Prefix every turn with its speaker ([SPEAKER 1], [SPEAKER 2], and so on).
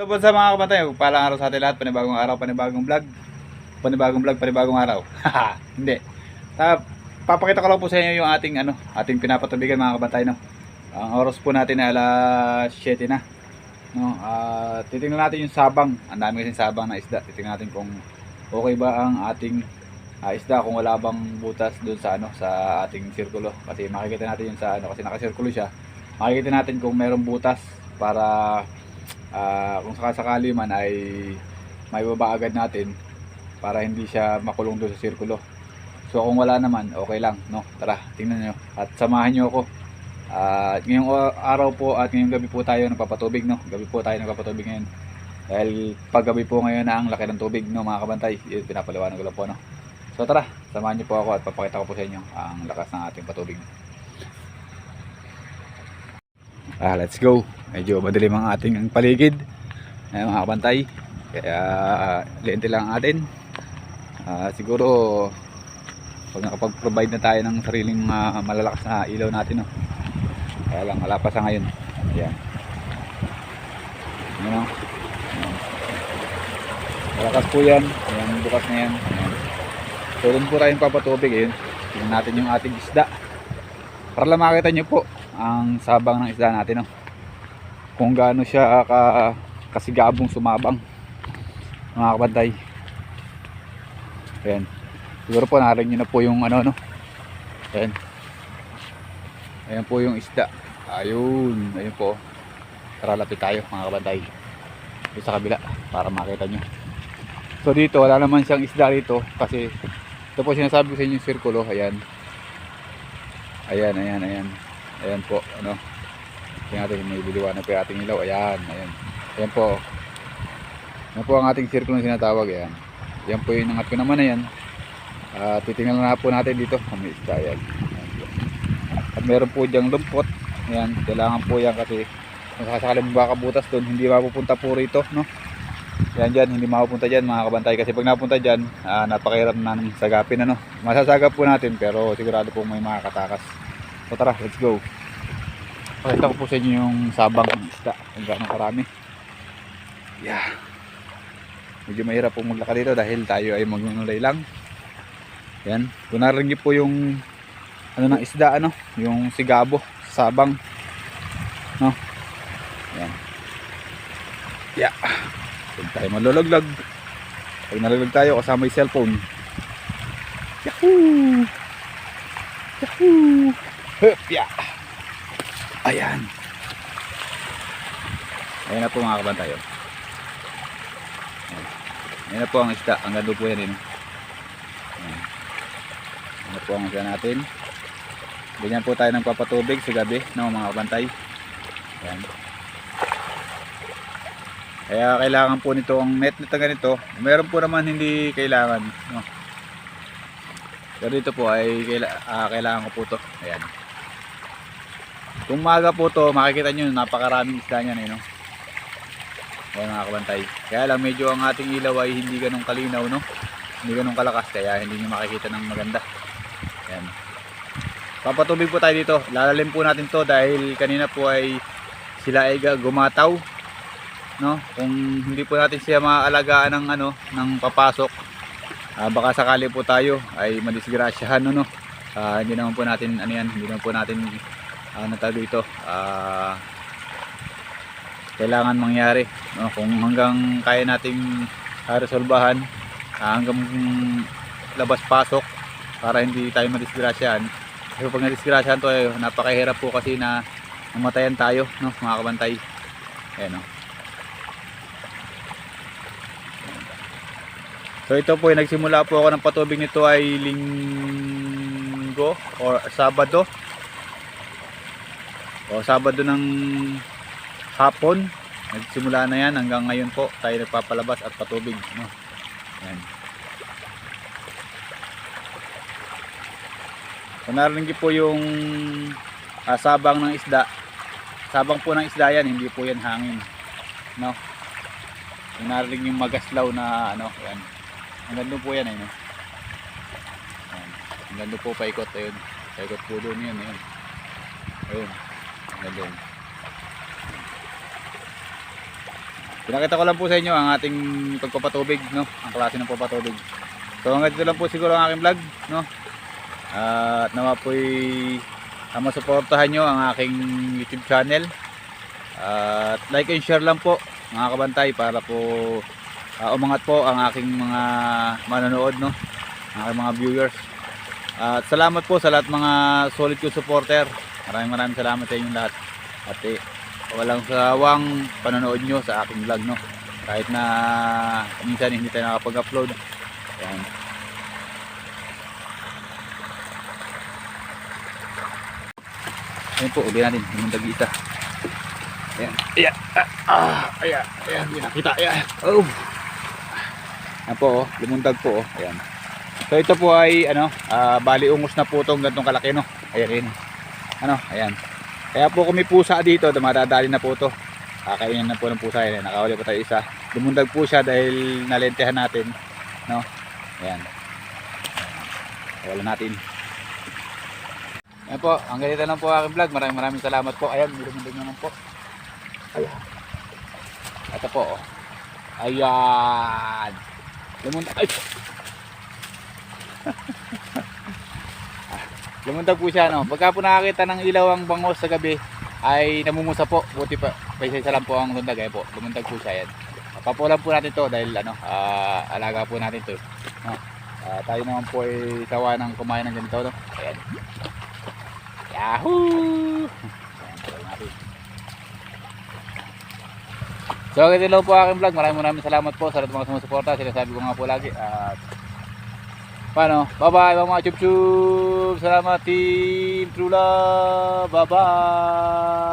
[SPEAKER 1] So, sa mga kabantay, palang araw sa atin lahat, panibagong araw, panibagong vlog, panibagong araw. Haha, hindi. Papakita ko lang po sa inyo yung ating pinapatubigan mga kabantay, no. Ang oras po natin ay alas 7 na, no. Titingnan natin yung sabang. Ang dami kasing sabang na isda. Titingnan natin kung okay ba ang ating isda, kung wala bang butas doon sa sa ating sirkulo. Kasi makikita natin yung sa kasi nakasirkulo siya. Makikita natin kung mayroong butas para kung sakasakali man ay may baba agad natin para hindi siya makulong doon sa sirkulo. So kung wala naman, okay lang, no? Tara, tingnan nyo at samahan nyo ako. Ngayong araw po at ngayong gabi po tayo nagpapatubig, no? Gabi po tayo nagpapatubig ngayon. Dahil paggabi po ngayon na ang laki ng tubig, no, mga kabantay. Yun, pinapaliwanag ko lang po, no? So tara, samahan nyo po ako at papakita ko po sa inyo ang lakas ng ating patubig. Let's go. Medyo madilim ang ating paligid, mga kabantay. Kaya lente lang atin. Siguro pag nakapag-provide na tayo ng sariling malalakas na ilaw natin, no? Kaya lang wala pa sa ngayon. Ayan. Ayan, malakas po yan. Ayan, bukas na yan. Ayan. So doon po tayong papatubig. Ayan. Tingnan natin yung ating isda para lang makita nyo po ang sabang ng isda natin, no? Kung gaano siya kasigabong sumabang, mga kabantay. Ayan. Siguro po narinig nyo na po yung no? Ayan. Ayan po yung isda. Ayun. Ayun po. Tara, lapit tayo mga kabantay. Dito sa kabila para makita nyo. So dito wala naman siyang isda dito kasi ito po sinasabi ko sa inyo yung sirkulo. Ayan. Ayan, ayan, ayan. Ayan po, ano. Tingnan natin, may liliwanag po yung ating ilaw. Ayan, ayan. Ayan po. Ayan po ang ating sirkulo na sinatawag. Ayan. Ayan po yung nangat ko naman na yan. Titingnan na po natin dito. May isda, ayan. At meron po diyang lumpot. Ayan, kailangan po yan kasi kung sakasakaling baka butas doon, hindi mapupunta po rito, no? Yan dyan, hindi mapupunta dyan mga kabantay. Kasi pag napunta dyan, napakahirap na ng sagapin, ano. Masasagap po natin pero sigurado po may makakatakas. So tara, let's go. Pakita ko po sa inyo yung sabang ng isda kung gaano karami. Yeah. Medyo mahirap po maglakad dito dahil tayo ay magnunulay lang. Yan. Kung narinig po yung ng isda, yung sigabo, sabang, no? Yan. Yeah. Huwag tayo malulaglag. Pag nalaglag tayo kasama yung cellphone. Yahoo! Yahoo! Hup! Yeah. Ayan. Ayan na po mga kabantay. Ayan na po ang isda. Ang ganda po yan. Ayan na po ang isda natin. Ganyan po tayo nagpapatubig sa gabi, no, mga kabantay. Ayan. Kaya kailangan po nito ang net nito ganito. Meron po naman hindi kailangan, no. Pero dito po ay kailangan ko po to. Ayan. Kung maga po to, makikita nyo napakaraming isda niyan, no. Ayan mga kabantay. Kaya lang medyo ang ating ilaw ay hindi ganun kalinaw, no. Hindi ganun kalakas kaya hindi nyo makikita ng maganda. Ayan. Papatubig po tayo dito. Lalalim po natin to dahil kanina po ay sila ay gumataw, no. Kung hindi po natin siya maaalagaan ng ng papasok, baka sakali po tayo ay madisgrasyahan, no. Hindi naman po natin hindi naman po natin dito kailangan mangyari, no. Kung hanggang kaya nating resolbahan hanggang labas pasok para hindi tayo madisgrasyahan. Kasi pag nadisgrasyahan to napakahirap po kasi na mamatayan tayo, no, mga kabantay. Ayan, no. So ito po nagsimula po ako ng patubig nito ay linggo or Sabado. O Sabado ng hapon. Nagsimula na yan hanggang ngayon po tayo nagpapalabas at patubig, no. Ayan. So narinig po yung sabang ng isda. Sabang po ng isda yan, hindi po yan hangin, no. So narinig yung magaslaw na yan. Ang ganda po yan, no. Ayan. Ang ganda po paikot, ayun. Paikot po doon yun, ayun. Ayun. Ang ganda yun. Pinakita ko lang po sa inyo ang ating pagpapatubig, no? Ang klase ng pagpapatubig. So hanggang dito lang po siguro ang aking vlog, no? At nawa po'y masuportahan nyo ang aking YouTube channel. At like and share lang po mga kabantay para po umangat po ang aking mga manonood, no? Ang aking mga viewers. At salamat po sa lahat mga solid ko supporter. Maraming salamat sa inyong lahat. At walang sawang panonood nyo sa aking vlog, no? Kahit na minsan hindi tayo nakapag-upload. Ayan. Ayan po, uli natin yung dagita. Ayan. Ayan. Ayan. Ayan. Hindi nakita. Ayan. Oh. Ayan po, oh. Lumundag po, oh. Ayan. So ito po ay bali ungos na po itong gantong kalaki, no? Ayan. Ayan. Kaya po kung may pusa dito, dumadadali na po ito. Kakainin na po ng pusa. Ayan. Nakahuli po tayo isa. Lumundag po siya dahil nalentehan natin, no? Ayan. Wala natin. Ayan po, ang ganito lang po aking vlog. Maraming salamat po. Ayan, lumundag naman po. Ayan. Ito po, oh. Ayan. Lumundag. Ay! Lumundag po siya, no? Pagka po nakakita ng ilaw ang bangos sa gabi ay namungusa po. Buti pa, isa lang po ang lundag. Ayan po, lumundag po siya. Yan. Papulan po natin to dahil alaga po natin to, no? Tayo naman po ay sawa ng kumain ng ganito, no? Ayan. Yahoo! Ayan, so ganito lang po aking vlog. Maraming salamat po sa lahat ng mga sumusuporta. Sinasabi ko nga po lagi. Paano? Bye-bye mga chup-chup. Salamat team True Love. Bye-bye.